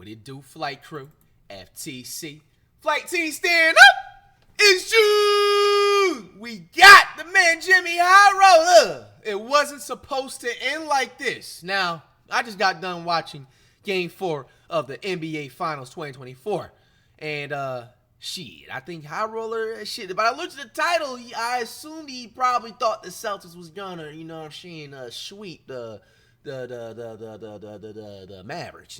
What it do, flight crew? FTC. Flight team stand up! It's June! We got the man Jimmy High Roller! It wasn't supposed to end like this. Now, I just got done watching Game 4 of the NBA Finals 2024. And, shit, I think High Roller, shit, but I looked at the title, I assumed he probably thought the Celtics was gonna, you know what I'm saying, sweep the Mavericks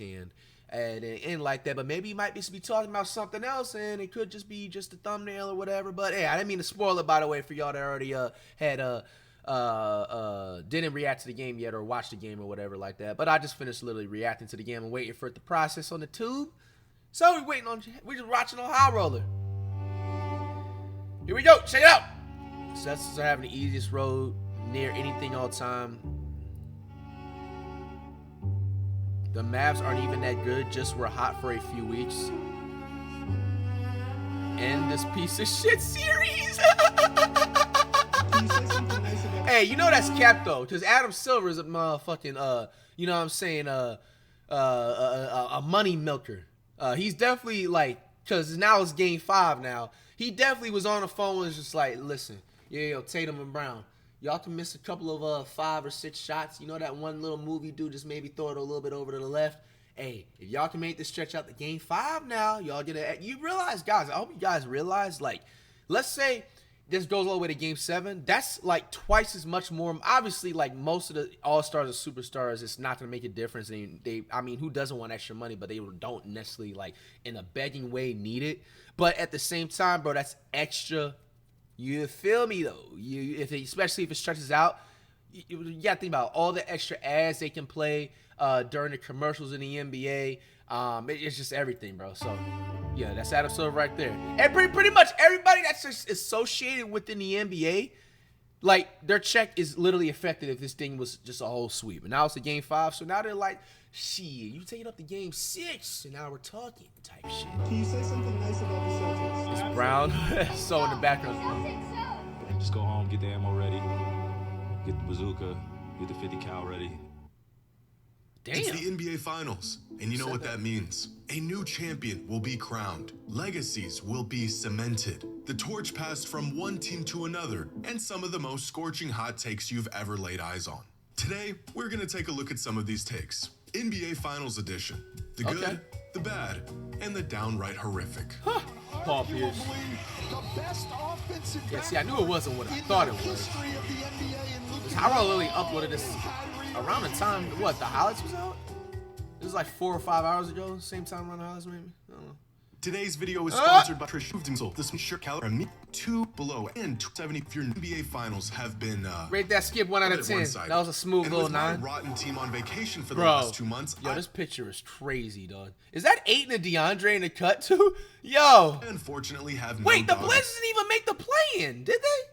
and like that, but maybe he might be talking about something else, and it could just be just a thumbnail or whatever. But hey, I didn't mean to spoil it, by the way, for y'all that already didn't react to the game yet or watch the game or whatever like that. But I just finished literally reacting to the game and waiting for it to process on the tube. So we're just watching on High Roller. Here we go, check it out. Celtics are having the easiest road near anything all time. The Mavs aren't even that good, just were hot for a few weeks. End this piece of shit series. Hey, you know that's cap though, because Adam Silver is a motherfucking, you know what I'm saying, a money milker. He's definitely like, because now it's game 5 now. He definitely was on the phone and was just like, listen, yo, Tatum and Brown. Y'all can miss a couple of 5 or 6 shots. You know that one little move you do, just maybe throw it a little bit over to the left. Hey, if y'all can make this stretch out to game 5 now, y'all get it. You realize, guys, I hope you guys realize, like, let's say this goes all the way to game 7. That's like twice as much more. Obviously, like most of the all-stars or superstars, it's not going to make a difference. I mean, who doesn't want extra money, but they don't necessarily, like, in a begging way need it. But at the same time, bro, that's extra. You feel me though? Especially if it stretches out, you gotta think about all the extra ads they can play during the commercials in the NBA. It's just everything, bro. So yeah, that's Adam Silver right there. And pretty much everybody that's just associated within the NBA, like their check is literally affected if this thing was just a whole sweep. And now it's a game 5, so now they're like, shit, you taking up to game 6, and now we're talking type shit. Can you say something nice about the Celtics? It's Brown, so in the background. Just go home, get the ammo ready, get the bazooka, get the 50 cal ready. Damn. It's the NBA Finals, and you know what that means. A new champion will be crowned. Legacies will be cemented. The torch passed from one team to another, and some of the most scorching hot takes you've ever laid eyes on. Today, we're going to take a look at some of these takes. NBA Finals Edition. The good, the bad, and the downright horrific. Huh. Paul Pierce. Yeah, see, I knew it wasn't what I thought it was. I literally uploaded this around the time, what, the highlights was out? It was like 4 or 5 hours ago, same time around the highlights maybe? I don't know. Today's video is sponsored by Trish Huvdensel. This shirt color and me 2 below and 270 if your NBA Finals have been rate that skip 1 out of 10. That was a smooth and little with my 9. rotten team on vacation for the last 2 months. Yo, this picture is crazy, dog. Is that Ayton and DeAndre in the cut too? Yo. I unfortunately have no Wait, the dog Blazers didn't even make the play-in, did they?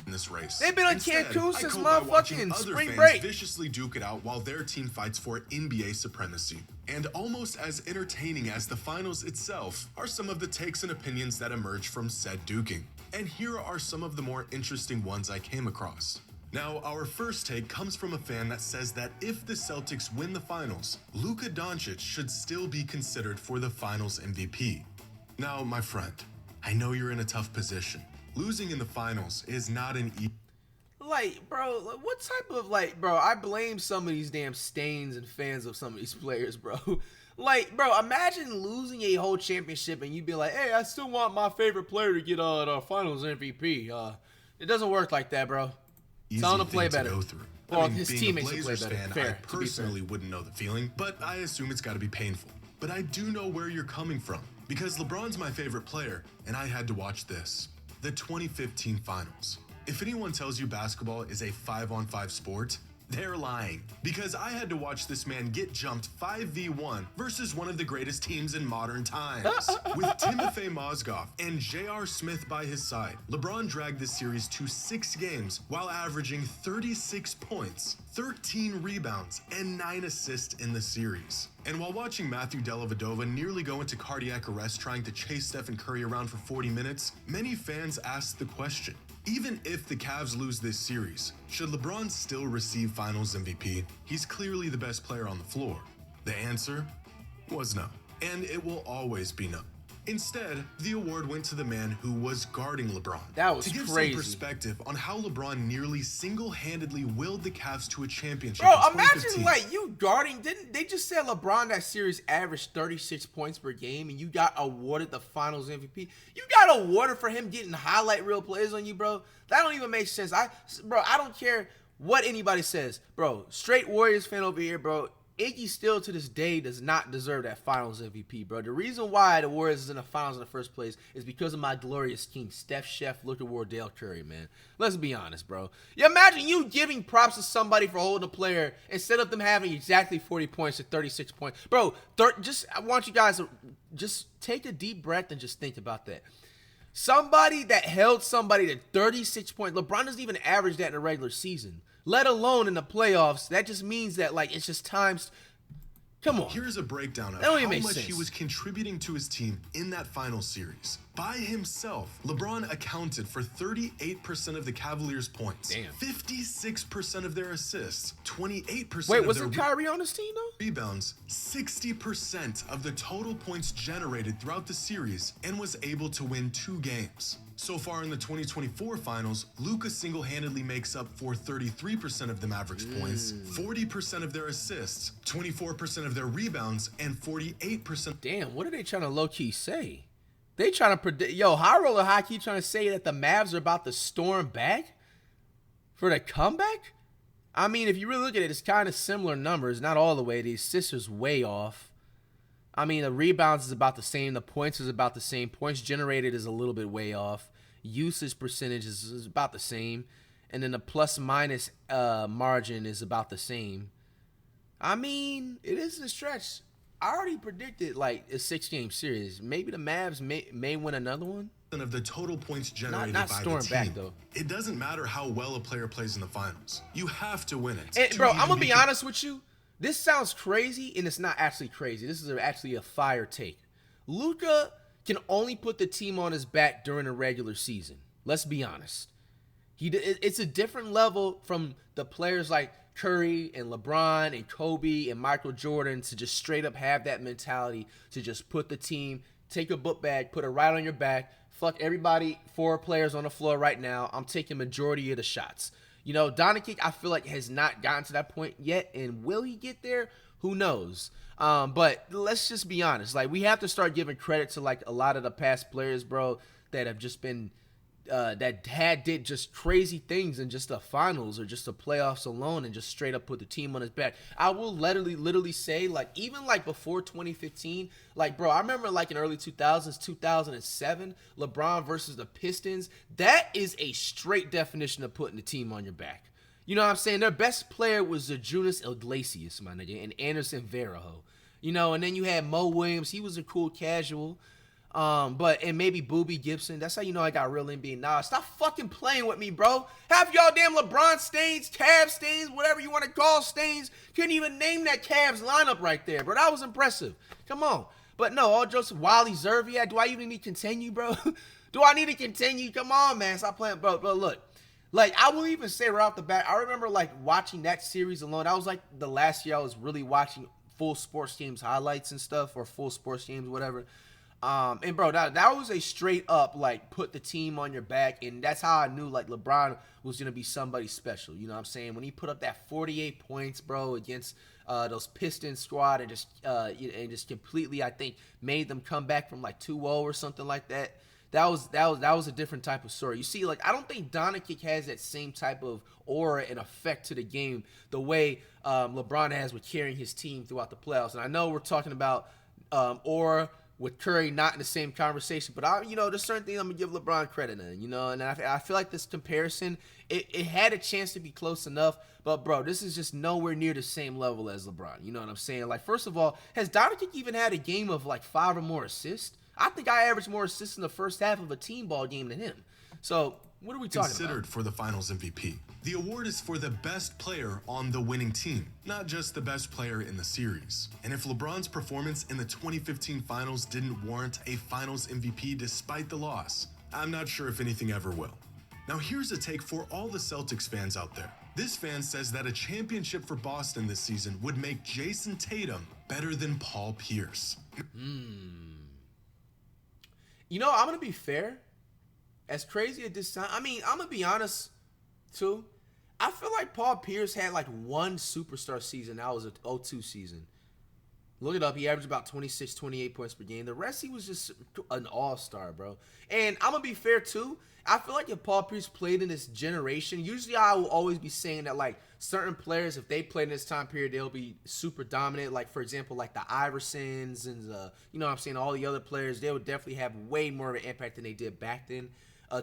in this race. They've been on Instead, Cancun I since cope by watching motherfucking other spring fans break. viciously duke it out while their team fights for NBA supremacy. And almost as entertaining as the finals itself are some of the takes and opinions that emerge from said duking. And here are some of the more interesting ones I came across. Now, our first take comes from a fan that says that if the Celtics win the finals, Luka Doncic should still be considered for the finals MVP. Now, my friend, I know you're in a tough position. Losing in the finals is not an easy. Like, bro, what type of, like, bro, I blame some of these damn stains and fans of some of these players, bro. Like, bro, imagine losing a whole championship and you'd be like, hey, I still want my favorite player to get the finals MVP. It doesn't work like that, bro. Tell him to play better. Well, his teammates will play better. Fair, I personally wouldn't know the feeling, but I assume it's got to be painful. But I do know where you're coming from, because LeBron's my favorite player, and I had to watch this. The 2015 Finals. If anyone tells you basketball is a 5-on-5 sport, they're lying. Because I had to watch this man get jumped 5v1 versus one of the greatest teams in modern times. With Timofey Mozgov and J.R. Smith by his side, LeBron dragged this series to 6 games while averaging 36 points, 13 rebounds, and 9 assists in the series. And while watching Matthew Dellavedova nearly go into cardiac arrest trying to chase Stephen Curry around for 40 minutes, many fans asked the question, even if the Cavs lose this series, should LeBron still receive Finals MVP? He's clearly the best player on the floor. The answer? was no, and it will always be no. Instead, the award went to the man who was guarding LeBron. That was to give crazy. some perspective on how LeBron nearly single-handedly willed the Cavs to a championship Bro, in imagine 2015. like you guarding. Didn't they just said LeBron that series averaged 36 points per game, and you got awarded the Finals MVP? You got awarded for him getting highlight reel plays on you, bro. That don't even make sense. I don't care what anybody says, bro. Straight Warriors fan over here, bro. Iggy still to this day does not deserve that Finals MVP, bro. The reason why the Warriors is in the Finals in the first place is because of my glorious king, Steph, Chef, Luka, Wardell, Curry, man. Let's be honest, bro. You imagine you giving props to somebody for holding a player instead of them having exactly 40 points or 36 points. Bro, I want you guys to just take a deep breath and just think about that. Somebody that held somebody to 36 points. LeBron doesn't even average that in a regular season, let alone in the playoffs. That just means that, like, it's just times. Come on. Here's a breakdown of That don't how even make much sense. he was contributing to his team in that final series. By himself, LeBron accounted for 38% of the Cavaliers' points, Damn. 56% of their assists, 28% Wait, of their wasn't Kyrie on this team, though? rebounds, 60% of the total points generated throughout the series, and was able to win 2 games. So far in the 2024 finals, Luka single-handedly makes up for 33% of the Mavericks' points, 40% of their assists, 24% of their rebounds, and 48%. Damn, what are they trying to low-key say? They trying to predict. Yo, High Roller Hockey trying to say that the Mavs are about to storm back for the comeback? I mean, if you really look at it, it's kind of similar numbers. Not all the way. The assists is way off. I mean, the rebounds is about the same. The points is about the same. Points generated is a little bit way off. Usage percentage is about the same. And then the plus-minus margin is about the same. I mean, it is a stretch. I already predicted, like, a 6-game series. Maybe the Mavs may win another one. Of the total points generated Not by the storm team. back, though. It doesn't matter how well a player plays in the finals. You have to win it. And, to bro, even I'm going to be con- honest with you. This sounds crazy, and it's not actually crazy. This is actually a fire take. Luka can only put the team on his back during the regular season. Let's be honest. It's a different level from the players like Curry and LeBron and Kobe and Michael Jordan to just straight up have that mentality to just put the team, take a book bag, put it right on your back, fuck everybody, 4 players on the floor right now. I'm taking majority of the shots. You know, Doncic, I feel like has not gotten to that point yet, and will he get there? Who knows? But let's just be honest. Like, we have to start giving credit to, like, a lot of the past players, bro, that have just been did just crazy things in just the finals or just the playoffs alone and just straight up put the team on his back. I will literally say, like, even like before 2015, like, bro, I remember like in early 2000s, 2007, LeBron versus the Pistons. That is a straight definition of putting the team on your back. You know what I'm saying? Their best player was Jonas Iglesias, my nigga, and Anderson Varejao. You know, and then you had Mo Williams. He was a cool casual. And maybe Boobie Gibson. That's how you know I got real NBA knowledge. Stop fucking playing with me, bro. Half y'all damn LeBron stains, Cavs stains, whatever you want to call stains. Couldn't even name that Cavs lineup right there, bro. That was impressive. Come on. But no, all jokes, Wally Zervia. Do I even need to continue, bro? Do I need to continue? Come on, man. Stop playing, bro. But look, like, I will even say right off the bat, I remember, like, watching that series alone. That was, like, the last year I was really watching full sports games highlights and stuff, or full sports games, whatever. And bro, that was a straight up, like, put the team on your back, and that's how I knew, like, LeBron was gonna be somebody special. You know what I'm saying? When he put up that 48 points, bro, against those Pistons squad, and just completely, I think, made them come back from like 2-0 or something like that. That was a different type of story. You see, like, I don't think Doncic has that same type of aura and effect to the game the way LeBron has with carrying his team throughout the playoffs. And I know we're talking about aura with Curry not in the same conversation, but there's certain things I'm gonna give LeBron credit in, and I feel like this comparison, it had a chance to be close enough, but bro, this is just nowhere near the same level as LeBron. You know what I'm saying? Like, first of all, has Doncic even had a game of like 5 or more assists? I think I averaged more assists in the first half of a team ball game than him. So what are we talking Considered about? for the Finals MVP. The award is for the best player on the winning team, not just the best player in the series. And if LeBron's performance in the 2015 Finals didn't warrant a Finals MVP despite the loss, I'm not sure if anything ever will. Now here's a take for all the Celtics fans out there. This fan says that a championship for Boston this season would make Jason Tatum better than Paul Pierce. You know, I'm gonna be fair. As crazy as this sound, I mean, I'm gonna be honest too. I feel like Paul Pierce had like one superstar season. That was a 02 season. Look it up. He averaged about 26, 28 points per game. The rest, he was just an all-star, bro. And I'm going to be fair, too. I feel like if Paul Pierce played in this generation, usually I will always be saying that, like, certain players, if they played in this time period, they'll be super dominant. Like, for example, like the Iversons and, you know what I'm saying, all the other players, they would definitely have way more of an impact than they did back then.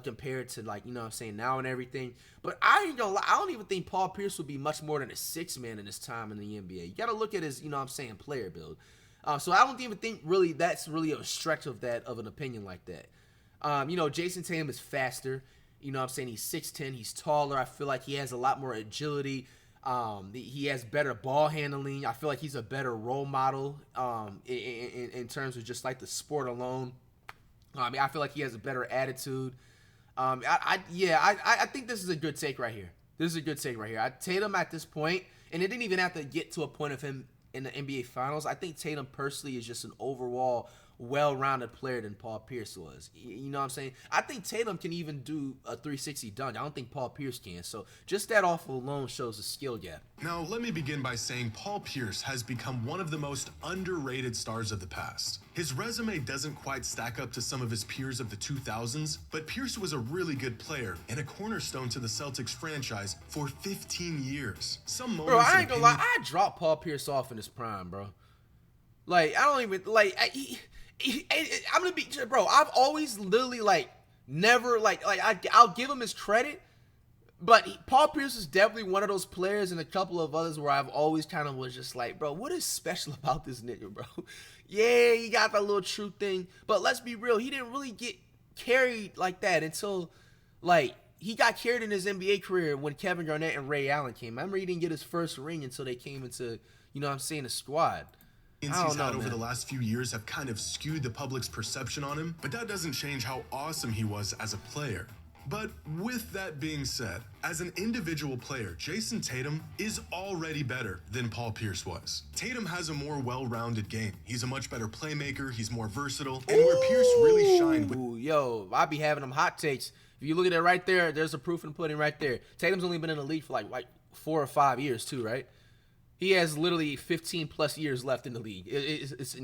Compared to, like, you know what I'm saying, now and everything. But I ain't gonna lie, I don't even think Paul Pierce would be much more than a six man in his time in the NBA. You gotta look at his, you know what I'm saying, player build. So I don't even think really that's really a stretch of an opinion like that. You know, Jason Tatum is faster. You know what I'm saying, he's 6'10", he's taller. I feel like he has a lot more agility. He has better ball handling. I feel like he's a better role model in terms of just like the sport alone. I mean, I feel like he has a better attitude. I think this is a good take right here. This is a good take right here. Tatum at this point, and it didn't even have to get to a point of him in the NBA Finals. I think Tatum personally is just an overall well-rounded player than Paul Pierce was. You know what I'm saying? I think Tatum can even do a 360 dunk. I don't think Paul Pierce can. So just that off alone shows a skill gap. Now, let me begin by saying Paul Pierce has become one of the most underrated stars of the past. His resume doesn't quite stack up to some of his peers of the 2000s, but Pierce was a really good player and a cornerstone to the Celtics franchise for 15 years. Some moments, bro, I ain't gonna lie, I dropped Paul Pierce off in his prime, bro. Like, I don't even, like, I'm gonna be, bro, I've always literally, like, never, I'll give him his credit, but Paul Pierce is definitely one of those players and a couple of others where I've always kind of was just like, bro, what is special about this nigga, bro? Yeah, he got that little true thing, but let's be real, he didn't really get carried like that until, like, he got carried in his NBA career when Kevin Garnett and Ray Allen came. I remember he didn't get his first ring until they came into, you know what I'm saying, the squad. He's had over the last few years have kind of skewed the public's perception on him, but that doesn't change how awesome he was as a player. But with that being said, as an individual player, Jason Tatum is already better than Paul Pierce was. Tatum has a more well-rounded game. He's a much better playmaker, he's more versatile, and where Pierce really shined with... Yo, I be having them hot takes. If you look at it right there, there's a proof in the pudding right there. Tatum's only been in the league for like 4 or 5 years too, right? He has literally 15 plus years left in the league. It's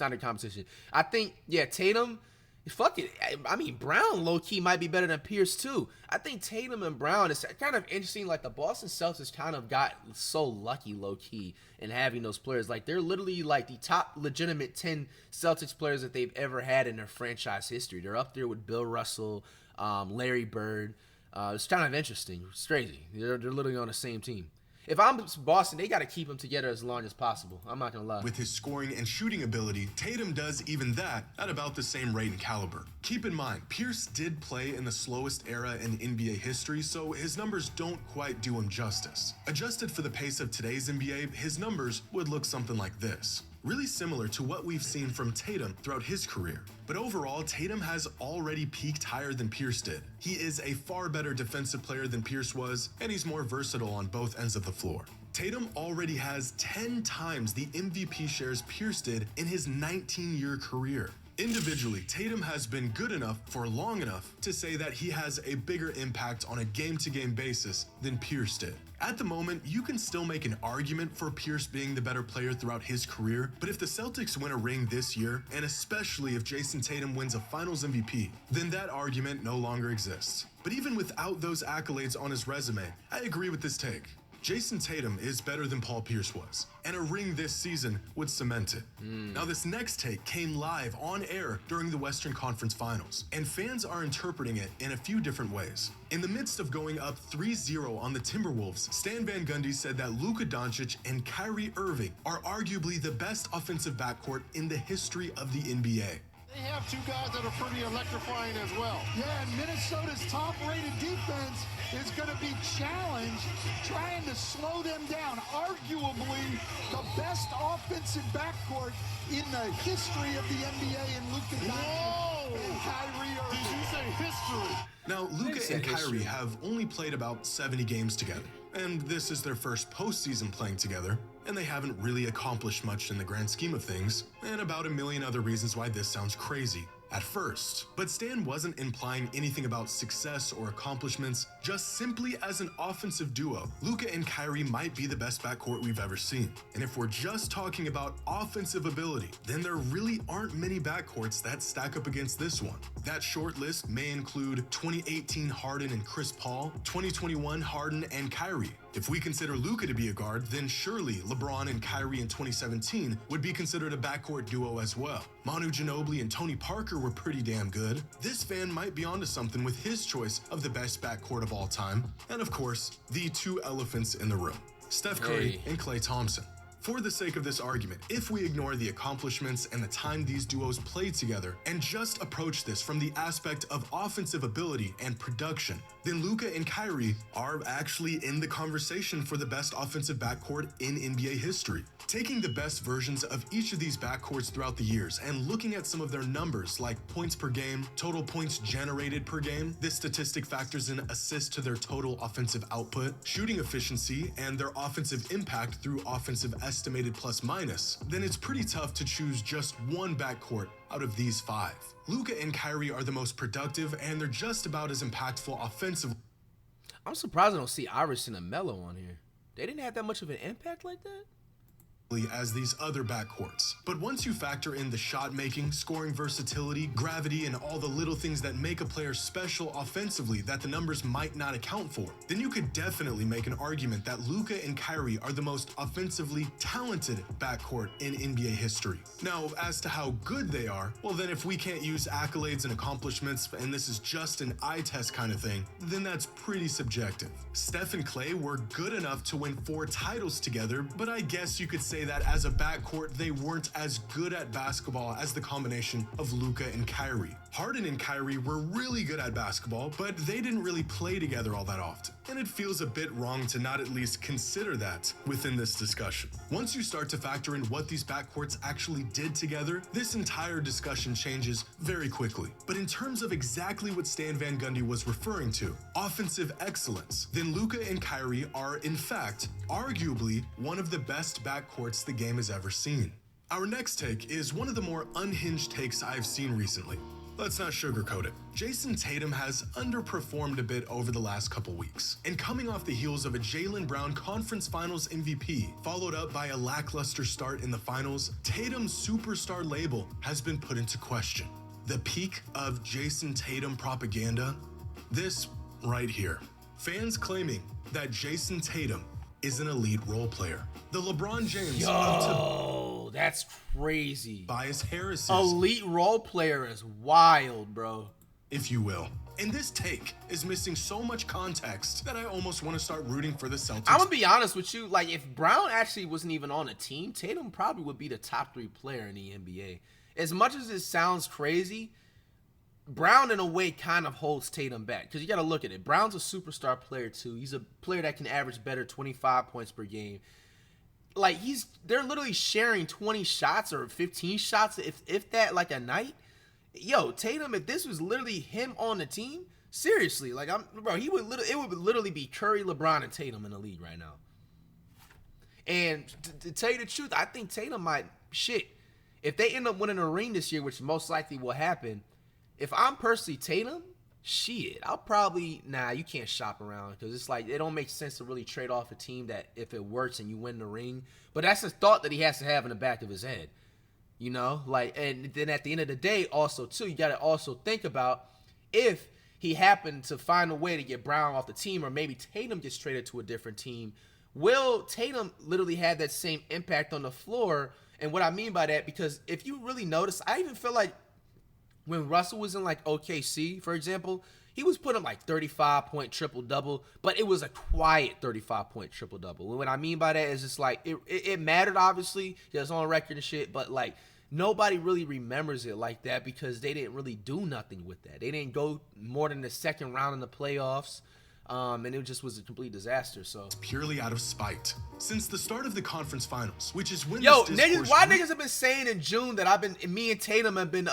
not a competition. I think, Tatum, fuck it. I mean, Brown low-key might be better than Pierce too. I think Tatum and Brown, is kind of interesting. Like, the Boston Celtics kind of got so lucky low-key in having those players. Like, they're literally like the top legitimate 10 Celtics players that they've ever had in their franchise history. They're up there with Bill Russell, Larry Bird. It's kind of interesting. It's crazy. They're literally on the same team. If I'm Boston, they got to keep him together as long as possible. I'm not going to lie. With his scoring and shooting ability, Tatum does even that at about the same rate and caliber. Keep in mind, Pierce did play in the slowest era in NBA history, so his numbers don't quite do him justice. Adjusted for the pace of today's NBA, his numbers would look something like this. Really similar to what we've seen from Tatum throughout his career. But overall, Tatum has already peaked higher than Pierce did. He is a far better defensive player than Pierce was, and he's more versatile on both ends of the floor. Tatum already has 10 times the MVP shares Pierce did in his 19-year career. Individually, Tatum has been good enough for long enough to say that he has a bigger impact on a game-to-game basis than Pierce did. At the moment, you can still make an argument for Pierce being the better player throughout his career, but if the Celtics win a ring this year, and especially if Jason Tatum wins a Finals MVP, then that argument no longer exists. But even without those accolades on his resume, I agree with this take. Jason Tatum is better than Paul Pierce was, and a ring this season would cement it. Now, this next take came live on air during the Western Conference Finals, and fans are interpreting it in a few different ways. In the midst of going up 3-0 on the Timberwolves, Stan Van Gundy said that Luka Doncic and Kyrie Irving are arguably the best offensive backcourt in the history of the NBA. They have two guys that are pretty electrifying as well. Yeah, and Minnesota's top-rated defense is going to be challenged trying to slow them down. Arguably the best offensive backcourt in the history of the NBA in Luka Doncic and Kyrie Irving. Did you say history? Now, Luka and Kyrie have only played about 70 games together, and this is their first postseason playing together. and they haven't really accomplished much in the grand scheme of things, and about a million other reasons why this sounds crazy at first. But Stan wasn't implying anything about success or accomplishments, just simply as an offensive duo, Luka and Kyrie might be the best backcourt we've ever seen. And if we're just talking about offensive ability, then there really aren't many backcourts that stack up against this one. That short list may include 2018 Harden and Chris Paul, 2021 Harden and Kyrie. If we consider Luka to be a guard, then surely LeBron and Kyrie in 2017 would be considered a backcourt duo as well. Manu Ginobili and Tony Parker were pretty damn good. This fan might be onto something with his choice of the best backcourt of all time. And of course, the two elephants in the room, Steph Curry and Klay Thompson. For the sake of this argument, if we ignore the accomplishments and the time these duos played together and just approach this from the aspect of offensive ability and production, then Luka and Kyrie are actually in the conversation for the best offensive backcourt in NBA history. Taking the best versions of each of these backcourts throughout the years and looking at some of their numbers like points per game, total points generated per game, this statistic factors in assists to their total offensive output, shooting efficiency, and their offensive impact through offensive estimated plus minus, then it's pretty tough to choose just one backcourt out of these five. Luka and Kyrie are the most productive, and they're just about as impactful offensively. I'm surprised I don't see Iverson and Melo on here. They didn't have that much of an impact like that? As these other backcourts. But once you factor in the shot making, scoring versatility, gravity, and all the little things that make a player special offensively that the numbers might not account for, then you could definitely make an argument that Luka and Kyrie are the most offensively talented backcourt in NBA history. Now, as to how good they are, well then if we can't use accolades and accomplishments, and this is just an eye test kind of thing, then that's pretty subjective. Steph and Klay were good enough to win 4 titles together, but I guess you could say that as a backcourt, they weren't as good at basketball as the combination of Luka and Kyrie. Harden and Kyrie were really good at basketball, but they didn't really play together all that often. And it feels a bit wrong to not at least consider that within this discussion. Once you start to factor in what these backcourts actually did together, this entire discussion changes very quickly. But in terms of exactly what Stan Van Gundy was referring to, offensive excellence, then Luka and Kyrie are, in fact, arguably one of the best backcourts the game has ever seen. Our next take is one of the more unhinged takes I've seen recently. Let's not sugarcoat it. Jason Tatum has underperformed a bit over the last couple weeks, and coming off the heels of a Jaylen Brown Conference Finals MVP, followed up by a lackluster start in the finals, Tatum's superstar label has been put into question. The peak of Jason Tatum propaganda? This right here. Fans claiming that Jason Tatum is an elite role player. The LeBron James Yo, that's crazy. Tobias Harris, elite role player is wild, bro. If you will. And this take is missing so much context that I almost want to start rooting for the Celtics. I'm gonna be honest with you, like if Brown actually wasn't even on a team, Tatum probably would be the top 3 player in the NBA. As much as it sounds crazy, Brown in a way kind of holds Tatum back because you got to look at it. Brown's a superstar player too. He's a player that can average better 25 points per game. Like they're literally sharing 20 shots or 15 shots if that like a night. Yo, Tatum, if this was literally him on the team, seriously, like it would literally be Curry, LeBron, and Tatum in the league right now. And to tell you the truth, I think Tatum might if they end up winning a ring this year, which most likely will happen. If I'm personally Tatum, I'll probably, you can't shop around because it's like it don't make sense to really trade off a team that if it works and you win the ring. But that's a thought that he has to have in the back of his head, you know? Like, and then at the end of the day, also too, you got to also think about if he happened to find a way to get Brown off the team, or maybe Tatum gets traded to a different team. Will Tatum literally have that same impact on the floor? And what I mean by that, because if you really notice, I even feel like when Russell was in like OKC, for example, he was putting up like 35-point triple-double, but it was a quiet 35-point triple-double. What I mean by that is just like it mattered, obviously. He was on record and shit, but like nobody really remembers it like that because they didn't really do nothing with that. They didn't go more than the second round in the playoffs. And it just was a complete disaster. So purely out of spite. Since the start of the conference finals, which is when yo, this niggas, discourse why niggas have been saying in June that me and Tatum have been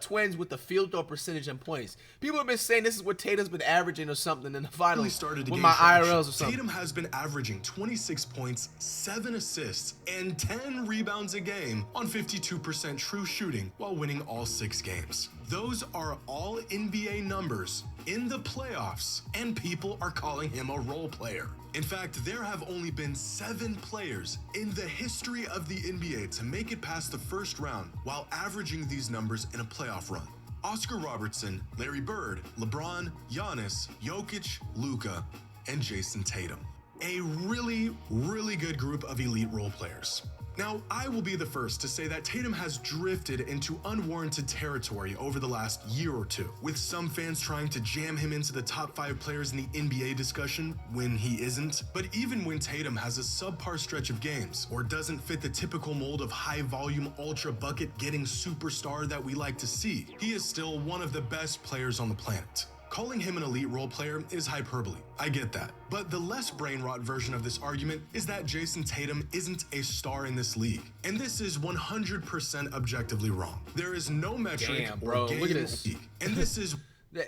twins with the field goal percentage and points. People have been saying this is what Tatum's been averaging or something in the finals started to with gain my traction. IRLs or something. Tatum has been averaging 26 points, 7 assists, and 10 rebounds a game on 52% true shooting while winning all 6 games. Those are all NBA numbers in the playoffs, and people are calling him a role player. In fact, there have only been 7 players in the history of the NBA to make it past the first round while averaging these numbers in a playoff run. Oscar Robertson, Larry Bird, LeBron, Giannis, Jokic, Luka, and Jason Tatum. A really, really good group of elite role players. Now, I will be the first to say that Tatum has drifted into unwarranted territory over the last year or two, with some fans trying to jam him into the top 5 players in the NBA discussion when he isn't. But even when Tatum has a subpar stretch of games, or doesn't fit the typical mold of high-volume, ultra-bucket-getting superstar that we like to see, he is still one of the best players on the planet. Calling him an elite role player is hyperbole, I get that. But the less brain-rot version of this argument is that Jason Tatum isn't a star in this league. And this is 100% objectively wrong. There is no metric Damn, bro, or game look at this. league. And this is...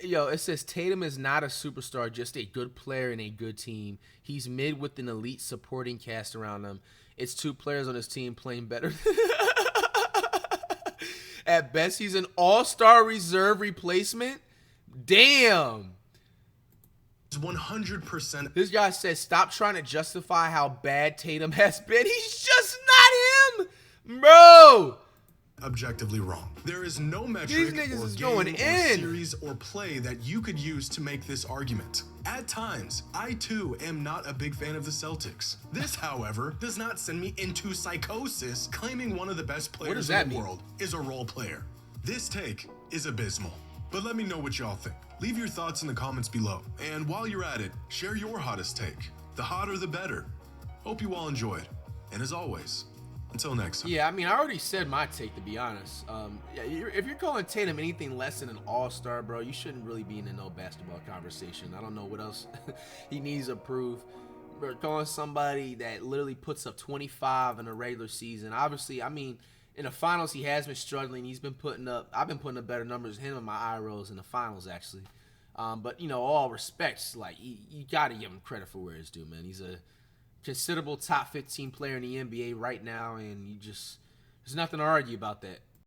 Yo, it says Tatum is not a superstar, just a good player and a good team. He's mid with an elite supporting cast around him. It's 2 players on his team playing better. At best, he's an all-star reserve replacement. Damn. 100%. This guy says, stop trying to justify how bad Tatum has been. He's just not him, bro. Objectively wrong. There is no metric These niggas or is game going or in. series or play that you could use to make this argument. At times, I too am not a big fan of the Celtics. This, however, does not send me into psychosis claiming one of the best players in the world is a role player. This take is abysmal. But let me know what y'all think. Leave your thoughts in the comments below. And while you're at it, share your hottest take. The hotter the better. Hope you all enjoyed. And as always, until next time. Yeah, I mean, I already said my take, to be honest. Yeah, if you're calling Tatum anything less than an all-star, bro, you shouldn't really be in a no basketball conversation. I don't know what else he needs to prove. But calling somebody that literally puts up 25 in a regular season, obviously, I mean, in the finals, he has been struggling. I've been putting up better numbers than him in my IRLs in the finals, actually. But, you know, all respects, like, you got to give him credit for where it's due, man. He's a considerable top 15 player in the NBA right now, and there's nothing to argue about that.